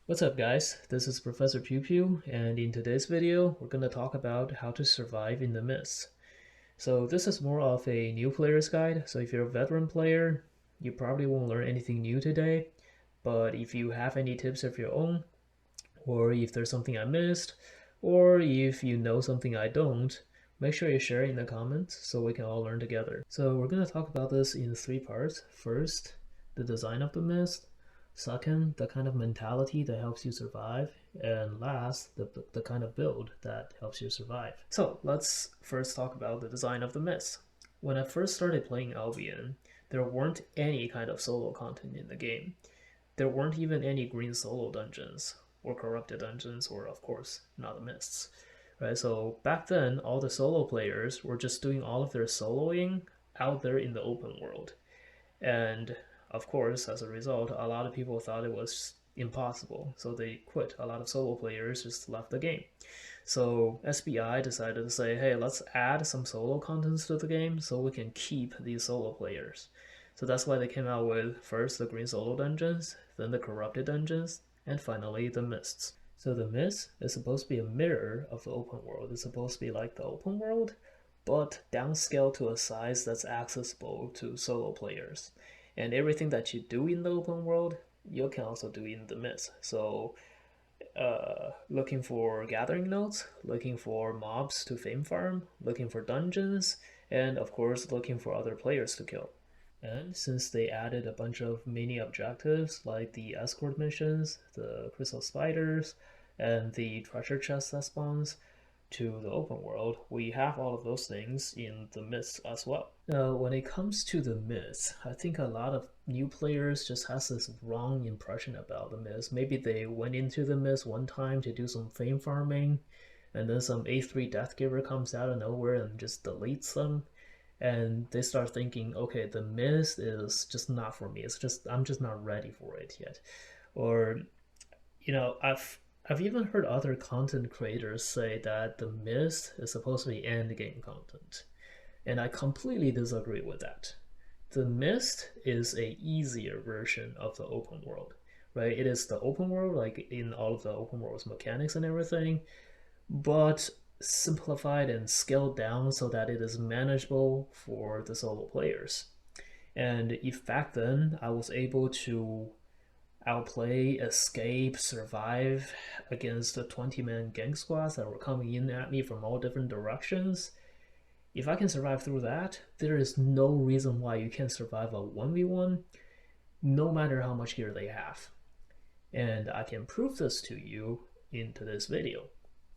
What's up guys, this is Professor Pew Pew, and in today's video we're going to talk about how to survive in the mist. So this is more of a new player's guide, so if you're a veteran player, you probably won't learn anything new today, but if you have any tips of your own, or if there's something I missed, or if you know something I don't, make sure you share it in the comments so we can all learn together. So we're going to talk about this in three parts. First, the design of the mist. Second, the kind of mentality that helps you survive. And last, the kind of build that helps you survive. So let's first talk about the design of the mist. When I first started playing Albion, there weren't any kind of solo content in the game. There weren't even any green solo dungeons or corrupted dungeons, or of course not the mists, right? So back then all the solo players were just doing all of their soloing out there in the open world, and of course as a result a lot of people thought it was impossible, so they quit. A lot of solo players just left the game. So SBI decided to say, hey, let's add some solo contents to the game so we can keep these solo players. So that's why they came out with first the green solo dungeons, then the corrupted dungeons, and finally the mists. So the mist is supposed to be a mirror of the open world. It's supposed to be like the open world, but downscaled to a size that's accessible to solo players. And everything that you do in the open world, you can also do in the mist. So looking for gathering nodes, looking for mobs to fame farm, looking for dungeons, and of course looking for other players to kill. And since they added a bunch of mini objectives like the escort missions, the crystal spiders, and the treasure chest that spawns to the open world, we have all of those things in the Mist as well. Now, when it comes to the Mist, I think a lot of new players just has this wrong impression about the Mist. Maybe they went into the Mist one time to do some fame farming, and then some A3 Deathgiver comes out of nowhere and just deletes them, and they start thinking, okay, the Mist is just not for me. It's just I'm just not ready for it yet. Or I've even heard other content creators say that the Mist is supposed to be end game content, and I completely disagree with that. The Mist is a easier version of the open world, right? It is the open world, like in all of the open world's mechanics and everything, but simplified and scaled down so that it is manageable for the solo players. And if back then I was able to outplay, escape, survive against the 20-man gang squads that were coming in at me from all different directions, if I can survive through that, there is no reason why you can't survive a 1v1 no matter how much gear they have. And I can prove this to you in today's video.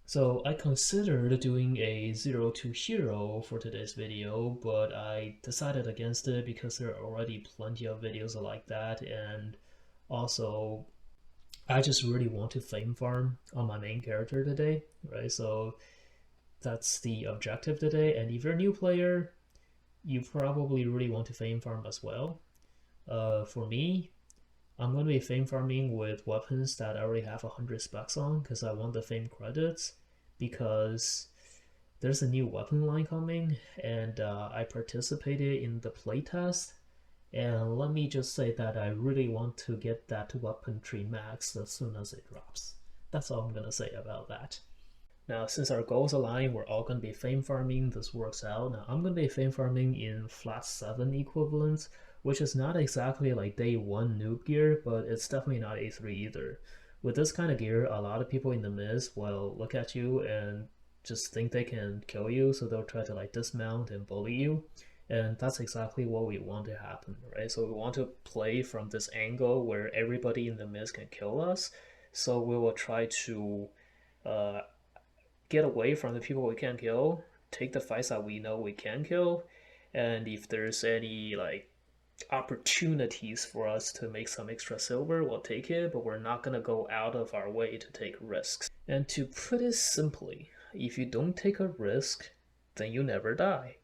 So I considered doing a 0 to hero for today's video, but I decided against it because there are already plenty of videos like that, and also I just really want to fame farm on my main character today, right? So that's the objective today. And if you're a new player, you probably really want to fame farm as well. For me, I'm going to be fame farming with weapons that I already have 100 specs on because I want the fame credits, because there's a new weapon line coming, and I participated in the playtest, and let me just say that I really want to get that weapon tree max as soon as it drops. That's all I'm gonna say about that. Now, since our goals align, we're all gonna be fame farming. This works out. Now, I'm gonna be fame farming in flat 7 equivalents, which is not exactly like day 1 noob gear, but it's definitely not A3 either. With this kind of gear, a lot of people in the mist will look at you and just think they can kill you, so they'll try to like dismount and bully you, and that's exactly what we want to happen, right? So we want to play from this angle where everybody in the mist can kill us, so we will try to uh, get away from the people we can't kill, take the fights that we know we can kill, and if there's any like opportunities for us to make some extra silver, we'll take it, but we're not gonna go out of our way to take risks. And to put it simply, if you don't take a risk, then you never die.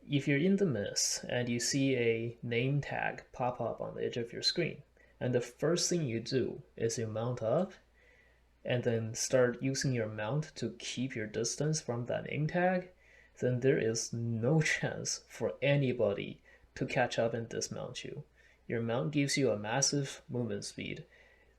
If you're in the mist and you see a name tag pop up on the edge of your screen, and the first thing you do is you mount up and then start using your mount to keep your distance from that name tag, then there is no chance for anybody to catch up and dismount you. Your mount gives you a massive movement speed.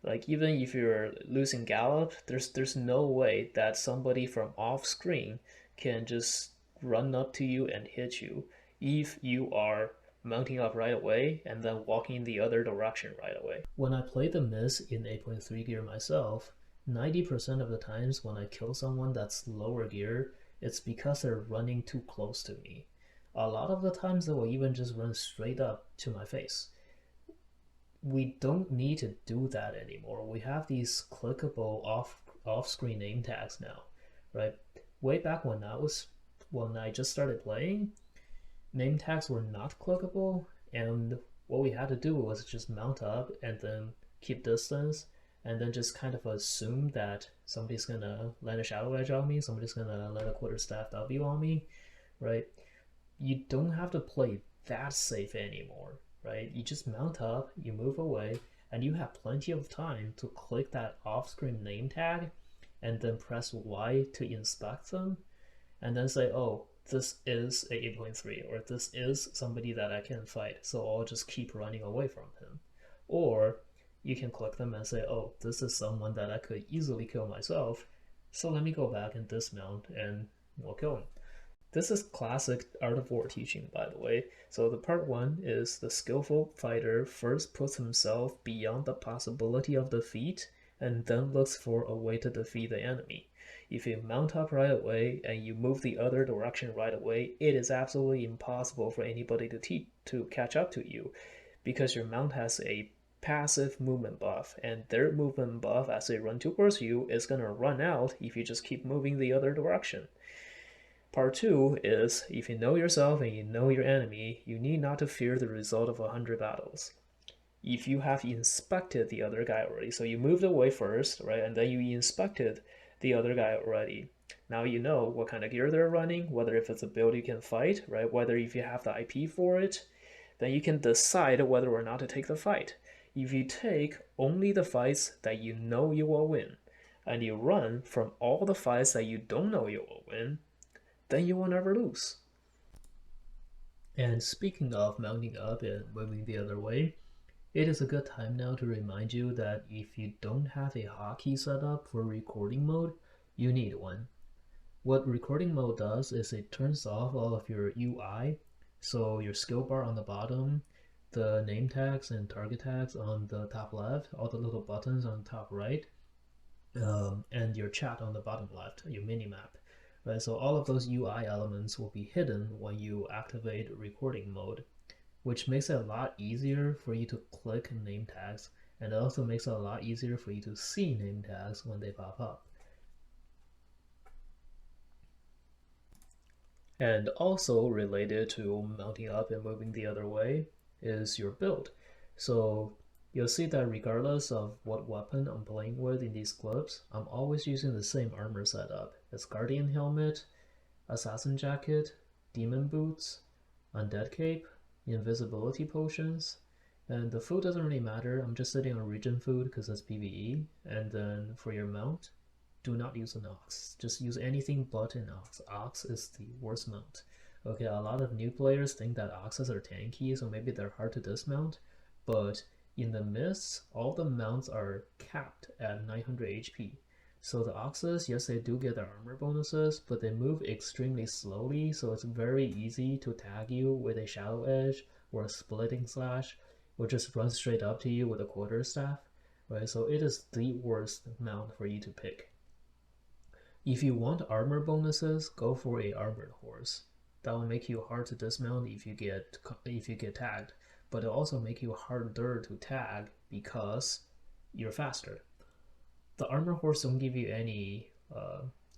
Like even if you're losing gallop, there's no way that somebody from off screen can just run up to you and hit you if you are mounting up right away and then walking the other direction right away. When I play the Miss in 8.3 gear myself, 90% of the times when I kill someone that's lower gear, it's because they're running too close to me. A lot of the times they will even just run straight up to my face. We don't need to do that anymore. We have these clickable off-screen name tags now, right? Way back when I just started playing, name tags were not clickable, and what we had to do was just mount up and then keep distance, and then just kind of assume that somebody's gonna land a shadow edge on me, somebody's gonna land a quarterstaff W on me, right? You don't have to play that safe anymore, right? You just mount up, you move away, and you have plenty of time to click that off-screen name tag and then press Y to inspect them and then say, oh, this is a 8.3 or this is somebody that I can fight, so I'll just keep running away from him. Or you can click them and say, oh, this is someone that I could easily kill myself, so let me go back and dismount and we'll kill him. This is classic Art of War teaching, by the way. So the part one is the skillful fighter first puts himself beyond the possibility of defeat and then looks for a way to defeat the enemy. If you mount up right away and you move the other direction right away, it is absolutely impossible for anybody to catch up to you because your mount has a passive movement buff, and their movement buff as they run towards you is going to run out if you just keep moving the other direction. Part 2 is, if you know yourself and you know your enemy, you need not to fear the result of 100 battles. If you have inspected the other guy already, so you moved away first, right, and then you inspected the other guy already. Now you know what kind of gear they're running, whether if it's a build you can fight, right, whether if you have the IP for it, then you can decide whether or not to take the fight. If you take only the fights that you know you will win, and you run from all the fights that you don't know you will win, then you will never lose. And speaking of mounting up and moving the other way, it is a good time now to remind you that if you don't have a hotkey set up for recording mode, you need one. What recording mode does is it turns off all of your UI, so your skill bar on the bottom, the name tags and target tags on the top left, all the little buttons on the top right, and your chat on the bottom left, your minimap. Right, so all of those UI elements will be hidden when you activate recording mode, which makes it a lot easier for you to click name tags, and it also makes it a lot easier for you to see name tags when they pop up. And also related to mounting up and moving the other way is your build. So you'll see that regardless of what weapon I'm playing with in these clips, I'm always using the same armor setup. It's Guardian Helmet, Assassin Jacket, Demon Boots, Undead Cape, Invisibility Potions, and the food doesn't really matter. I'm just sitting on Regen food because it's PvE. And then for your mount, do not use an ox. Just use anything but an ox. Ox is the worst mount. Okay, a lot of new players think that oxes are tanky, so maybe they're hard to dismount, but in the mists, all the mounts are capped at 900 HP. So the oxes, yes, they do get their armor bonuses, but they move extremely slowly, so it's very easy to tag you with a shadow edge or a splitting slash, or just run straight up to you with a quarterstaff, right? So it is the worst mount for you to pick. If you want armor bonuses, go for a armored horse. That will make you hard to dismount if you get tagged, but it'll also make you harder to tag because you're faster. The armor horse don't give you any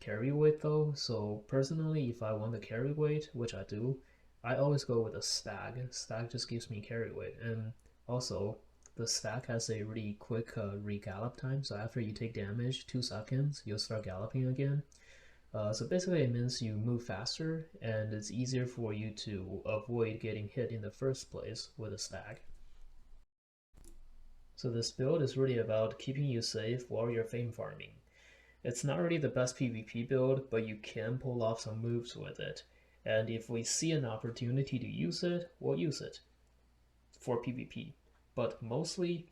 carry weight though, so personally, if I want the carry weight, which I do, I always go with a stag. Stag just gives me carry weight, and also the stack has a really quick re-gallop time, so after you take damage, 2 seconds, you'll start galloping again. So basically it means you move faster, and it's easier for you to avoid getting hit in the first place with a stag. So this build is really about keeping you safe while you're fame farming. It's not really the best PvP build, but you can pull off some moves with it. And if we see an opportunity to use it, we'll use it for PvP. But mostly,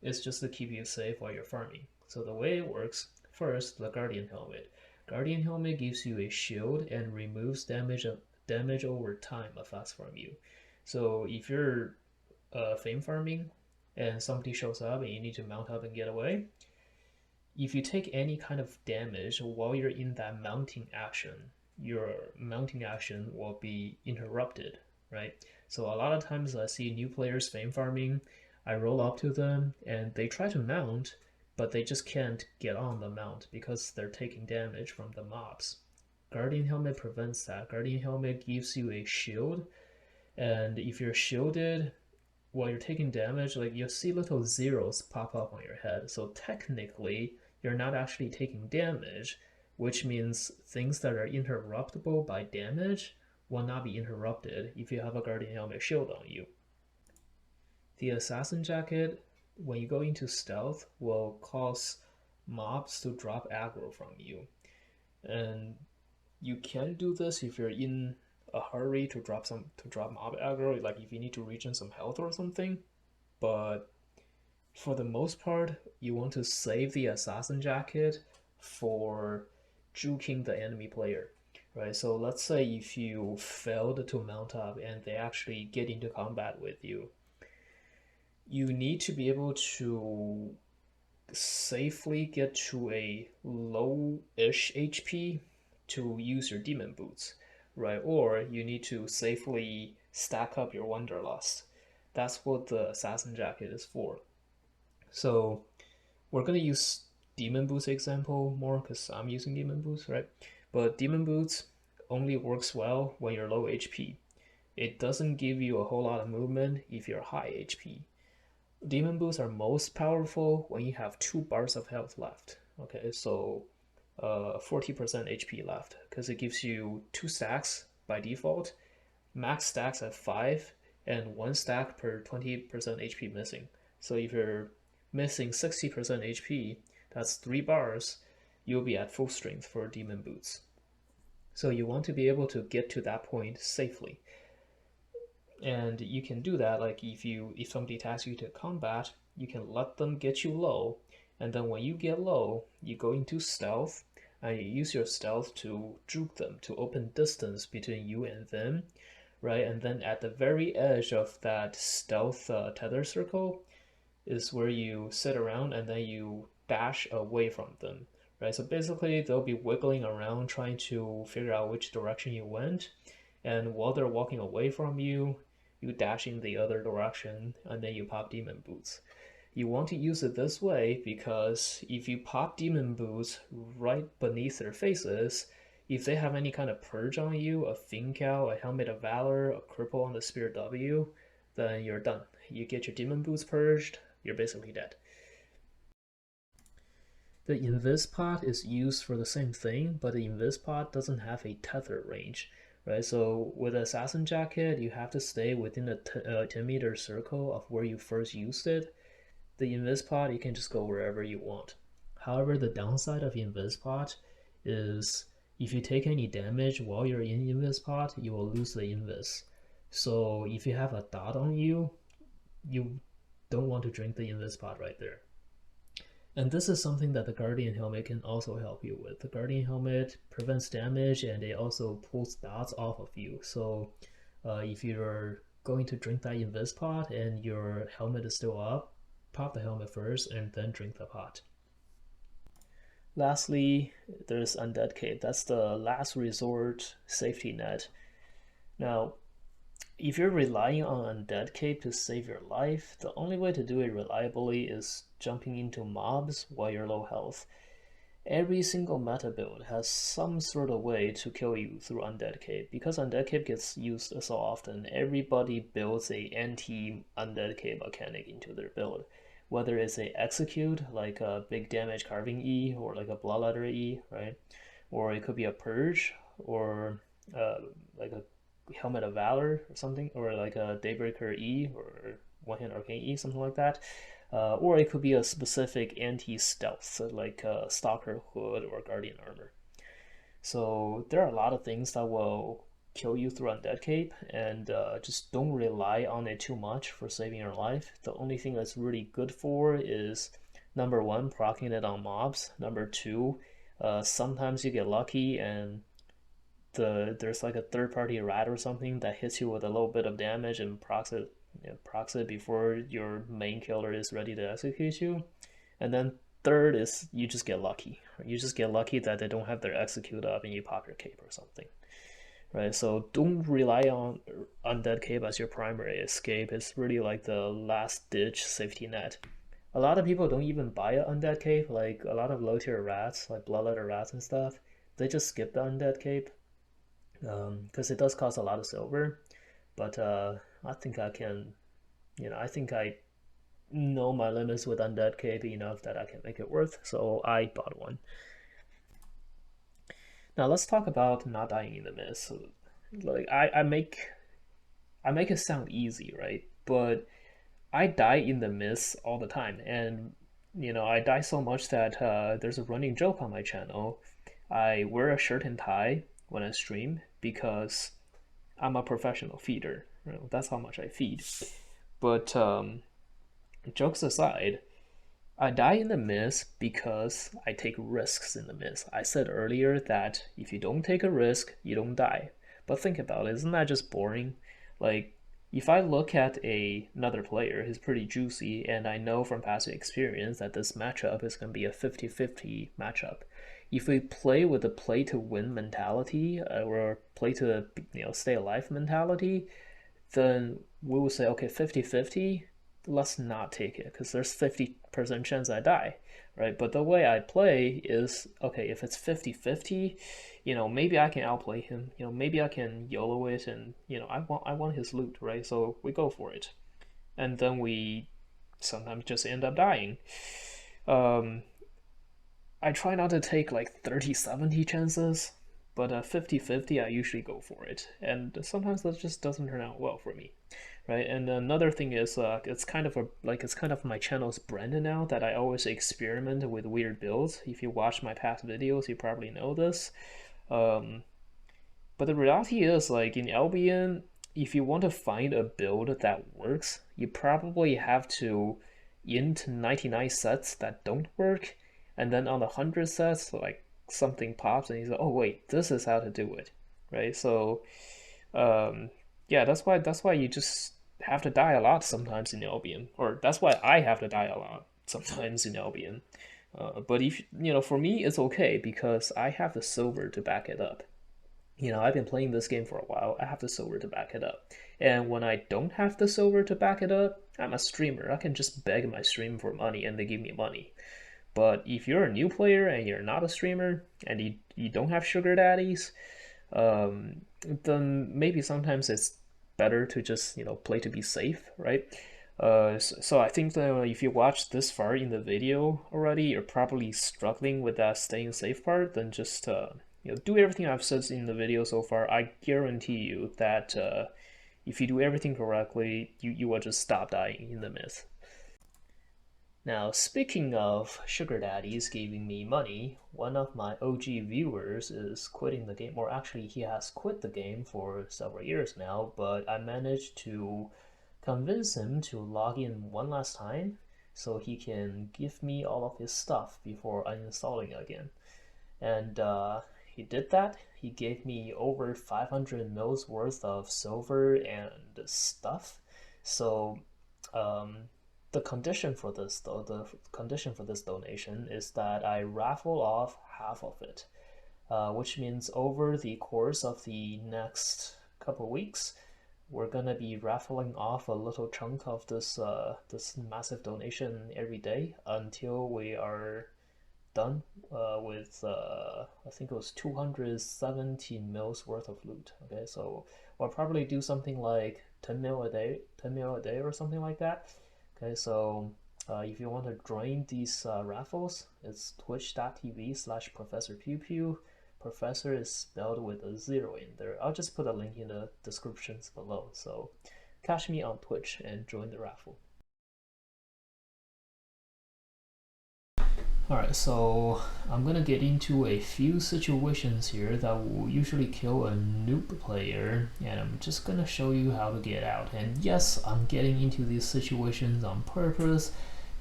It's just to keep you safe while you're farming. So the way it works, first, the Guardian Helmet. Guardian Helmet gives you a shield and removes damage over time effects from you. So if you're fame farming and somebody shows up and you need to mount up and get away, if you take any kind of damage while you're in that mounting action, your mounting action will be interrupted, right? So a lot of times I see new players fame farming, I roll up to them and they try to mount, but they just can't get on the mount because they're taking damage from the mobs. Guardian Helmet prevents that. Guardian Helmet gives you a shield, and if you're shielded, while you're taking damage, like you'll see little zeros pop up on your head. So technically, you're not actually taking damage, which means things that are interruptible by damage will not be interrupted if you have a Guardian Helmet shield on you. The Assassin Jacket, when you go into stealth, will cause mobs to drop aggro from you. And you can do this if you're in a hurry to drop mob aggro, like if you need to regen some health or something. But for the most part, you want to save the Assassin Jacket for juking the enemy player, right? So let's say if you failed to mount up and they actually get into combat with you, you need to be able to safely get to a low-ish HP to use your demon boots, right? Or you need to safely stack up your wanderlust. That's what the assassin jacket is for. So we're gonna use demon boots example more because I'm using demon boots, right? But demon boots only works well when you're low HP. It doesn't give you a whole lot of movement if you're high HP. Demon boots are most powerful when you have 2 bars of health left. Okay, so 40% HP left because it gives you 2 stacks by default, max stacks at 5, and 1 stack per 20% HP missing. So if you're missing 60% HP, that's 3 bars, you'll be at full strength for demon boots. So you want to be able to get to that point safely. And you can do that, like if somebody attacks you to combat, you can let them get you low, and then when you get low, you go into stealth, and you use your stealth to juke them, to open distance between you and them, right? And then at the very edge of that stealth tether circle is where you sit around and then you dash away from them, right? So basically, they'll be wiggling around trying to figure out which direction you went, and while they're walking away from you, you dash in the other direction, and then you pop demon boots. You want to use it this way because if you pop demon boots right beneath their faces, if they have any kind of purge on you, a Fin Cow, a Helmet of Valor, a Cripple on the Spirit W, then you're done. You get your demon boots purged, you're basically dead. The invis pod is used for the same thing, but the invis pod doesn't have a tether range, right? So with Assassin Jacket, you have to stay within a 10-meter circle of where you first used it. The invis pod, you can just go wherever you want. However, the downside of invis pod is if you take any damage while you're in invis pod, you will lose the invis. So if you have a dot on you, you don't want to drink the invis pod right there. And this is something that the Guardian Helmet can also help you with. The Guardian Helmet prevents damage and it also pulls dots off of you. So if you're going to drink that invis pot and your helmet is still up, pop the helmet first and then drink the pot. Lastly, there's Undead Cape. That's the last resort safety net. Now, if you're relying on Undead Cape to save your life, the only way to do it reliably is jumping into mobs while you're low health. Every single meta build has some sort of way to kill you through Undead Cape. Because Undead Cape gets used so often, everybody builds a anti-Undead Cape mechanic into their build. Whether it's a execute, like a big damage carving E, or like a bloodletter E, right? Or it could be a purge, or like a Helmet of Valor or something, or like a Daybreaker E or One Hand Arcane E, something like that. Or it could be a specific anti-stealth, like Stalker Hood or Guardian Armor. So there are a lot of things that will kill you through Undead Cape, and just don't rely on it too much for saving your life. The only thing that's really good for is number one, proccing it on mobs. Number two, sometimes you get lucky and there's like a third party rat or something that hits you with a little bit of damage and procs it before your main killer is ready to execute you. And then third is you just get lucky. You just get lucky that they don't have their execute up and you pop your cape or something. Right, so don't rely on Undead Cape as your primary escape. It's really like the last ditch safety net. A lot of people don't even buy an Undead Cape, like a lot of low tier rats, like Bloodletter rats and stuff. They just skip the Undead Cape because it does cost a lot of silver. But I think I can, I think I know my limits with Undead Cape enough that I can make it worth, so I bought one. Now let's talk about not dying in the mist. Like I make it sound easy, right? But I die in the mist all the time, and I die so much that there's a running joke on my channel. I wear a shirt and tie when I stream because I'm a professional feeder. That's how much I feed. But jokes aside, I die in the mist because I take risks in the mist. I said earlier that if you don't take a risk, you don't die. But think about it, isn't that just boring? Like, if I look at another player who's pretty juicy, and I know from past experience that this matchup is going to be a 50-50 matchup, if we play with a play to win mentality or play to stay alive mentality, then we will say, okay, 50-50, let's not take it because there's 50% chance I die, right? But the way I play is, okay, if it's 50-50, maybe I can outplay him, maybe I can YOLO it, and I want his loot, right? So we go for it, and then we sometimes just end up dying. I try not to take like 30-70 chances, but 50-50 I usually go for it, and sometimes that just doesn't turn out well for me, right? And another thing is it's kind of my channel's brand now that I always experiment with weird builds. If you watch my past videos, you probably know this. But the reality is, like in Albion, if you want to find a build that works, you probably have to int 99 sets that don't work, and then on the 100 sets, like something pops and you say, oh wait, this is how to do it, right? So yeah, that's why you just have to die a lot sometimes in Albion, or that's why I have to die a lot sometimes in Albion. But if for me, it's okay because I have the silver to back it up. I've been playing this game for a while. I have the silver to back it up. And when I don't have the silver to back it up, I'm a streamer. I can just beg my stream for money and they give me money. But if you're a new player and you're not a streamer and you don't have sugar daddies, then maybe sometimes it's better to just play to be safe, right? So I think that if you watch this far in the video already, you're probably struggling with that staying safe part. Then just do everything I've said in the video so far. I guarantee you that if you do everything correctly, you will just stop dying in the mist. Now, speaking of sugar daddies giving me money, one of my OG viewers is quitting the game, or actually he has quit the game for several years now, but I managed to convince him to log in one last time so he can give me all of his stuff before uninstalling again. And he did that. He gave me over 500 mils worth of silver and stuff. So the condition for this donation is that I raffle off half of it, which means over the course of the next couple weeks, we're gonna be raffling off a little chunk of this massive donation every day until we are done with I think it was 217 mils worth of loot. Okay, so we'll probably do something like 10 mil a day or something like that. Okay, so if you want to join these raffles, it's twitch.tv/ProfessorPewPew. Professor is spelled with a 0 in there. I'll just put a link in the descriptions below. So catch me on Twitch and join the raffle. Alright, so I'm gonna get into a few situations here that will usually kill a noob player, and I'm just gonna show you how to get out. And yes, I'm getting into these situations on purpose,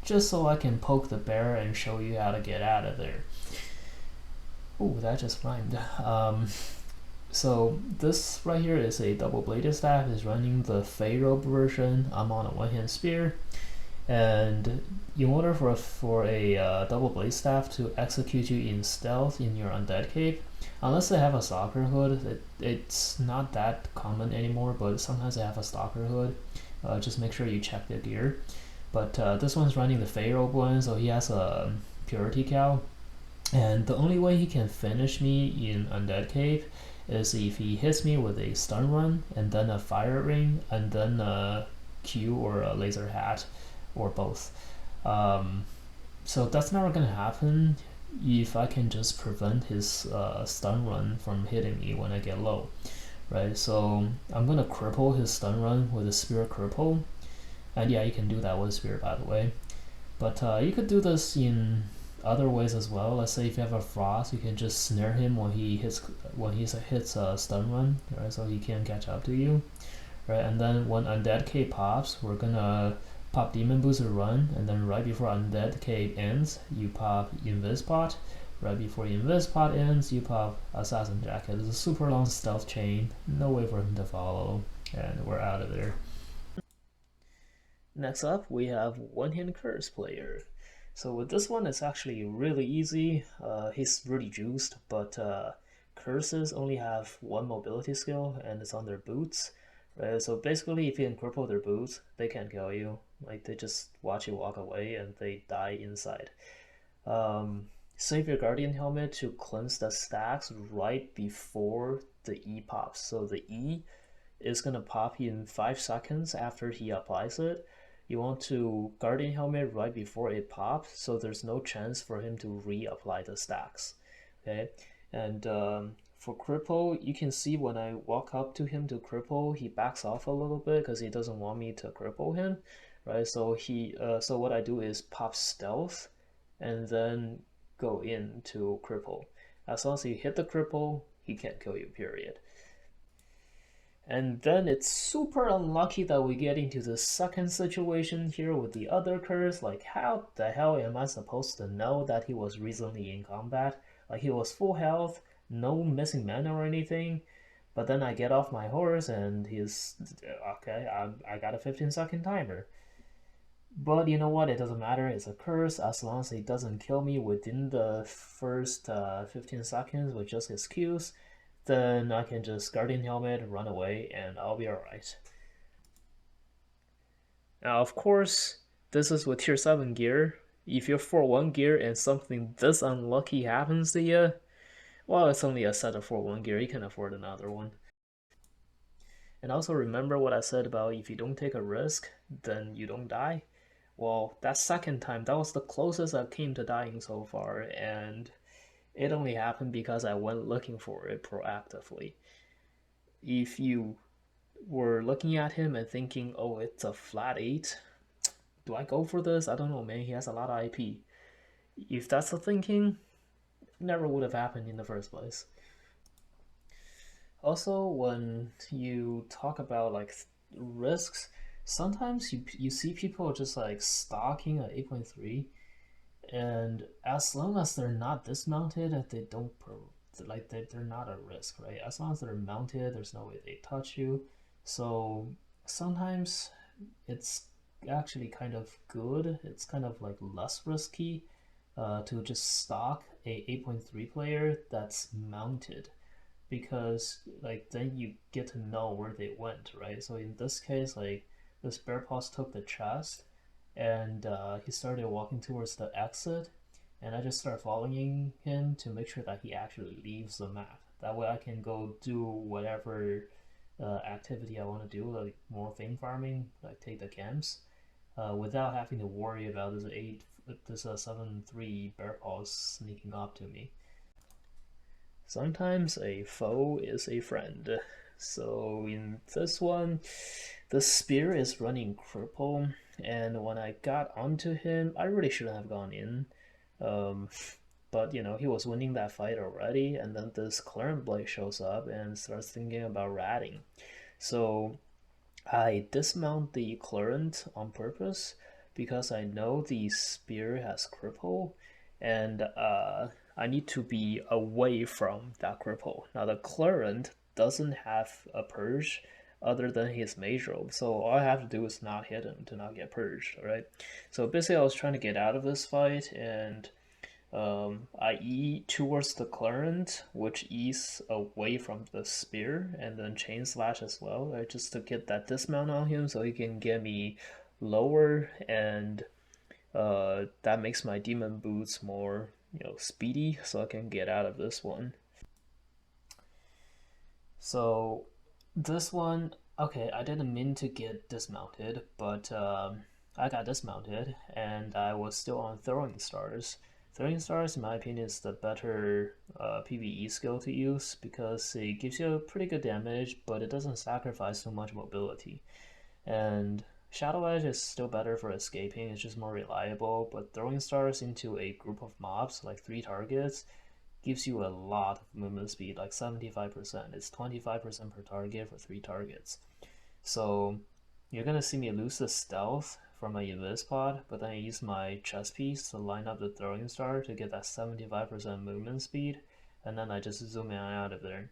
just so I can poke the bear and show you how to get out of there. Ooh, that just rhymed. So this right here is a double-bladed staff. Is running the Pharaoh version. I'm on a one-hand spear. And in order for a double blade staff to execute you in stealth in your Undead Cape, unless they have a stalker hood, it's not that common anymore, but sometimes they have a stalker hood. Just make sure you check the gear. But this one's running the Pharaoh one, so he has a Purity Cow. And the only way he can finish me in Undead Cape is if he hits me with a stun run, and then a fire ring, and then a Q or a laser hat, or both. So that's never gonna happen if I can just prevent his stun run from hitting me when I get low, right? So I'm gonna cripple his stun run with a Spirit Cripple, and yeah, you can do that with Spirit, by the way. But you could do this in other ways as well. Let's say if you have a Frost, you can just snare him when he hits a stun run, right? So he can't catch up to you, right? And then when Undead Cape pops, we're gonna pop Demon Booster Run, and then right before Undead Cape ends, you pop Invis Pot. Right before Invis Pot ends, you pop Assassin Jacket. It's a super long stealth chain, no way for him to follow, and we're out of there. Next up, we have One Hand Curse player. So with this one, it's actually really easy. He's really juiced, but curses only have one mobility skill, and it's on their boots. Right? So basically, if you can cripple their boots, they can't kill you. Like, they just watch you walk away and they die inside. Save your Guardian Helmet to cleanse the stacks right before the E pops. So the E is going to pop in 5 seconds after he applies it. You want to Guardian Helmet right before it pops, so there's no chance for him to reapply the stacks. Okay, and for cripple, you can see when I walk up to him to cripple, he backs off a little bit because he doesn't want me to cripple him, right? So what I do is pop stealth, and then go in to cripple. As long as you hit the cripple, he can't kill you. Period. And then it's super unlucky that we get into the second situation here with the other curse. Like, how the hell am I supposed to know that he was recently in combat? Like, he was full health, no missing mana or anything. But then I get off my horse and he's... Okay, I got a 15-second timer. But you know what? It doesn't matter. It's a curse. As long as it doesn't kill me within the first 15 seconds with just his Qs, then I can just Guardian Helmet, run away, and I'll be alright. Now, of course, this is with tier 7 gear. If you're 4-1 gear and something this unlucky happens to you, well, it's only a set of 4-1 gear, you can afford another one. And also remember what I said about if you don't take a risk, then you don't die. Well, that second time, that was the closest I came to dying so far, and it only happened because I went looking for it proactively. If you were looking at him and thinking, oh, it's a flat 8, do I go for this? I don't know, man. He has a lot of IP. If that's the thinking, never would have happened in the first place. Also, when you talk about like risks, sometimes you see people just like stalking at 8.3, and as long as they're not dismounted, they don't like they're not at risk, right? As long as they're mounted, there's no way they touch you. So sometimes it's actually kind of good. It's kind of like less risky to just stalk a 8.3 player that's mounted, because like then you get to know where they went, right? So in this case, like this bear paws took the chest, and he started walking towards the exit, and I just started following him to make sure that he actually leaves the map. That way I can go do whatever activity I want to do, like more thing farming, like take the camps, without having to worry about this 7-3 bear paws sneaking up to me. Sometimes a foe is a friend. So in this one, the spear is running cripple, and when I got onto him, I really shouldn't have gone in, Um, but he was winning that fight already, and then this Clarent Blade shows up and starts thinking about ratting. So I dismount the Clarent on purpose because I know the spear has cripple, and I need to be away from that cripple. Now the Clarent doesn't have a purge other than his mage robe, so all I have to do is not hit him to not get purged. All right. So basically, I was trying to get out of this fight, and I E towards the Clarent, which E's away from the spear, and then Chain Slash as well, right, just to get that dismount on him so he can get me lower, and that makes my Demon Boots more, speedy, so I can get out of this one. So this one, okay, I didn't mean to get dismounted, but I got dismounted and I was still on throwing stars. Throwing stars, in my opinion, is the better PvE skill to use because it gives you a pretty good damage, but it doesn't sacrifice too much mobility. And Shadow Edge is still better for escaping, it's just more reliable, but throwing stars into a group of mobs, like 3 targets, gives you a lot of movement speed, like 75%. It's 25% per target for 3 targets. So you're gonna see me lose the stealth from my invis pod, but then I use my chest piece to line up the throwing star to get that 75% movement speed, and then I just zoom in and out of there.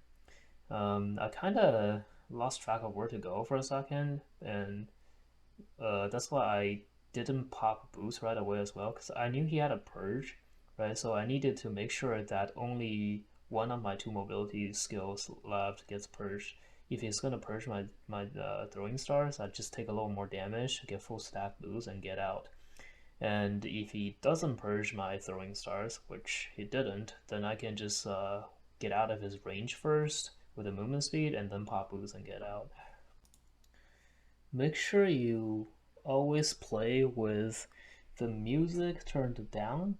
I kind of lost track of where to go for a second, and that's why I didn't pop boost right away as well, because I knew he had a purge, right? So I needed to make sure that only one of my 2 mobility skills left gets purged. If he's gonna purge my throwing stars, I just take a little more damage, get full stack boost, and get out. And if he doesn't purge my throwing stars, which he didn't, then I can just get out of his range first with a movement speed, and then pop boost and get out. Make sure you always play with the music turned down,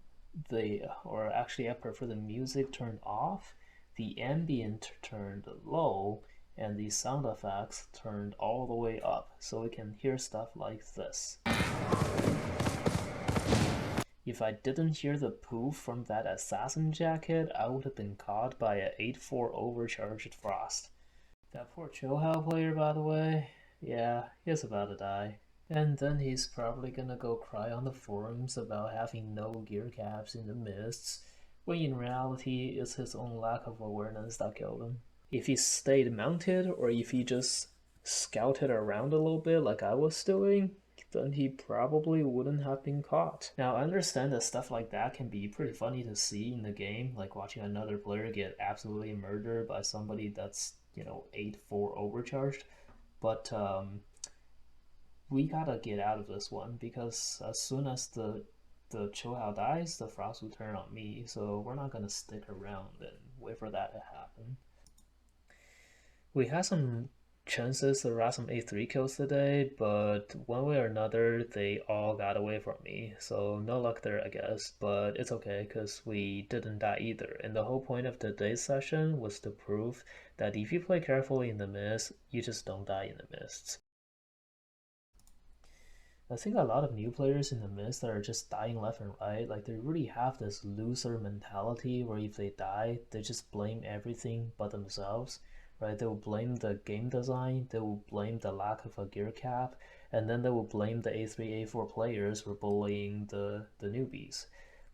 or actually I prefer the music turned off, the ambient turned low, and the sound effects turned all the way up so we can hear stuff like this. If I didn't hear the poof from that assassin jacket, I would have been caught by a 8-4 overcharged frost. That poor Chohao player, by the way, yeah, he's about to die. And then he's probably gonna go cry on the forums about having no gear caps in the mists, when in reality it's his own lack of awareness that killed him. If he stayed mounted, or if he just scouted around a little bit like I was doing, then he probably wouldn't have been caught. Now, I understand that stuff like that can be pretty funny to see in the game, like watching another player get absolutely murdered by somebody that's, 8-4 overcharged, but we gotta get out of this one because as soon as the Chohao dies, the frost will turn on me, so we're not gonna stick around and wait for that to happen. We had some chances to rat some A3 kills today, but one way or another, they all got away from me, so no luck there, I guess, but it's okay because we didn't die either, and the whole point of today's session was to prove that if you play carefully in the mist, you just don't die in the mists. I think a lot of new players in the mist that are just dying left and right, like they really have this loser mentality where if they die, they just blame everything but themselves, right? They will blame the game design, they will blame the lack of a gear cap, and then they will blame the A3, A4 players for bullying the newbies.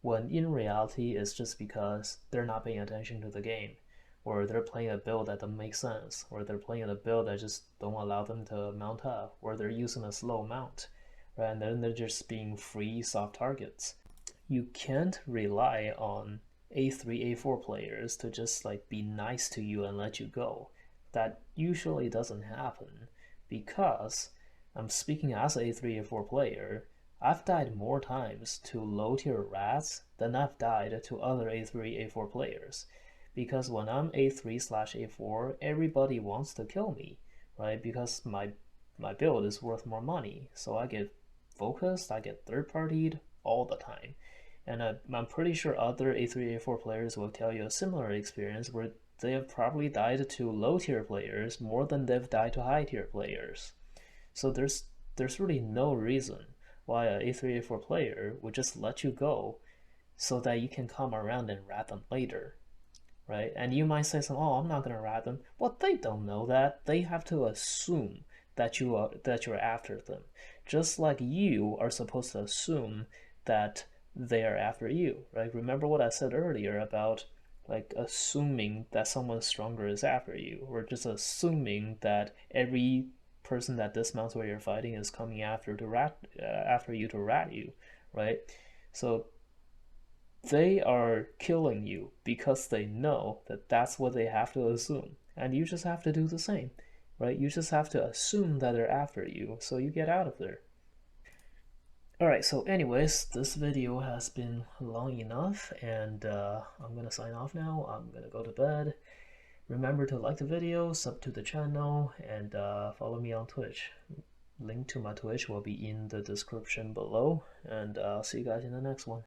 When in reality, it's just because they're not paying attention to the game, or they're playing a build that doesn't make sense, or they're playing a build that just don't allow them to mount up, or they're using a slow mount, right? And then they're just being free soft targets. You can't rely on A3, A4 players to just like be nice to you and let you go. That usually doesn't happen because I'm speaking as a A3, A4 player. I've died more times to low tier rats than I've died to other A3, A4 players. Because when I'm A3/A4, everybody wants to kill me, right? Because my build is worth more money, so I get focused, I get third partied all the time. And I'm pretty sure other A3, A4 players will tell you a similar experience where they have probably died to low tier players more than they've died to high tier players. So there's really no reason why a A3, A4 player would just let you go so that you can come around and rat them later, right? And you might say something, oh, I'm not gonna rat them. Well, they don't know that. They have to assume that you're after them, just like you are supposed to assume that they are after you, right? Remember what I said earlier about like assuming that someone stronger is after you, or just assuming that every person that dismounts where you're fighting is coming after you to rat you, right? So they are killing you because they know that that's what they have to assume. And you just have to do the same, right? You just have to assume that they're after you so you get out of there. Alright, so anyways, this video has been long enough and I'm gonna sign off now. I'm gonna go to bed. Remember to like the video, sub to the channel, and follow me on Twitch. Link to my Twitch will be in the description below, and I'll see you guys in the next one.